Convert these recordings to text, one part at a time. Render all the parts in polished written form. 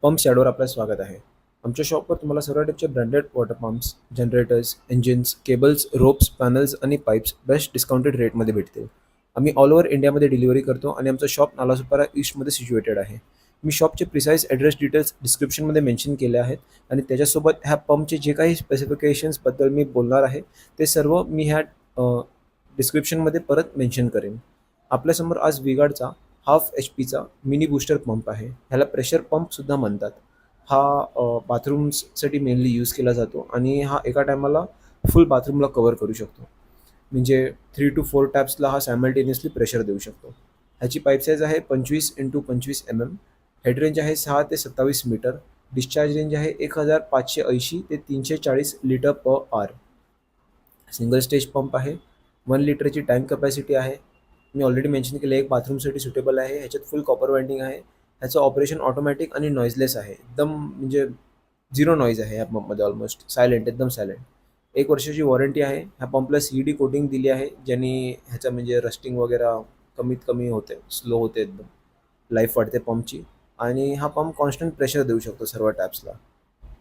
Pump शॅडोवर आपलं स्वागत आहे. आमच्या शॉपवर तुम्हाला सर्व टाईपचे branded water pumps, generators, engines, cables, ropes, panels आणि पाईप्स बेस्ट डिस्काउंटेड रेटमध्ये भेटतील. आम्ही ऑल ओव्हर इंडियामध्ये डिलिव्हरी करतो आणि आमचं शॉप नालासोपारा ईस्टमध्ये सिच्युएटेड आहे. मी शॉपचे प्रिसाईज ॲड्रेस डिटेल्स डिस्क्रिप्शनमध्ये मेन्शन केले आहेत आणि त्याच्यासोबत ह्या पंपचे जे काही स्पेसिफिकेशन्सबद्दल मी बोलणार आहे ते सर्व मी ह्या डिस्क्रिप्शनमध्ये परत मेन्शन करेन. आपल्यासमोर आज विगार्डचा हाफ एच पीचा मिनी बूस्टर पंप आहे. ह्याला प्रेशर पंपसुद्धा म्हणतात. हा बाथरूम्ससाठी मेनली यूज केला जातो आणि हा एका टायमाला फुल बाथरूमला कव्हर करू शकतो. म्हणजे 3 to 4 टॅप्सला हा सायमल्टेनियसली प्रेशर देऊ शकतो. ह्याची पाईप साईज आहे 25x25 mm. हेड रेंज आहे 6 ते 27 मीटर. डिस्चार्ज रेंज आहे 1580 ते 340 litre per hour. Single stage pump आहे. 1 लिटरची टँक कॅपॅसिटी आहे. मी ऑलरेडी मेन्शन केलं एक बाथरूमसाठी सुटेबल आहे. ह्याच्यात फुल कॉपर वाइंडिंग आहे. ह्याचं ऑपरेशन ऑटोमॅटिक आणि नॉईजलेस आहे. एकदम म्हणजे झिरो नॉईज आहे या पंपमध्ये, ऑलमोस्ट सायलेंट, एकदम सायलेंट. 1 वर्षाची वॉरंटी आहे. ह्या पंपला CED कोटिंग दिली आहे, ज्याने ह्याचं म्हणजे रस्टिंग वगैरे कमीत कमी होते, स्लो होते, एकदम लाईफ वाढते पंपची. आणि हा पंप कॉन्स्टंट प्रेशर देऊ शकतो सर्व टॅप्सला.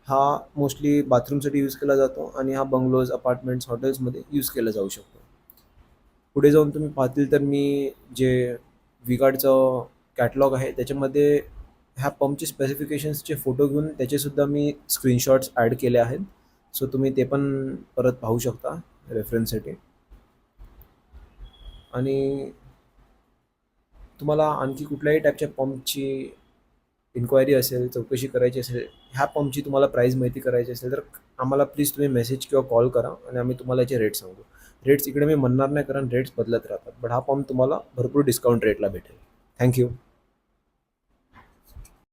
हा मोस्टली बाथरूमसाठी यूज केला जातो आणि हा बंगलोज, अपार्टमेंट्स, हॉटेल्समध्ये यूज केला जाऊ शकतो. पुढे जाऊन तुम्ही पाहतील तर मी जे विगार्डचं कॅटलॉग आहे त्याच्यामध्ये ह्या पंपचे स्पेसिफिकेशन्सचे फोटो घेऊन त्याचेसुद्धा मी स्क्रीनशॉट्स ॲड केले आहेत. सो तुम्ही ते पण परत पाहू शकता रेफरन्ससाठी. आणि तुम्हाला आणखी कुठल्याही टाईपच्या पंपची इन्क्वायरी असेल, चौकशी करायची असेल, ह्या पंपची तुम्हाला प्राईस माहिती करायची असेल तर आम्हाला प्लीज तुम्ही मेसेज किंवा कॉल करा आणि आम्ही तुम्हाला याचे रेट सांगू. रेट्स इकडे मी म्हणणार नाही कारण रेट्स बदलत राहतात, बट हा पंप तुम्हाला भरपूर डिस्काउंट रेटला भेटेल. थँक्यू.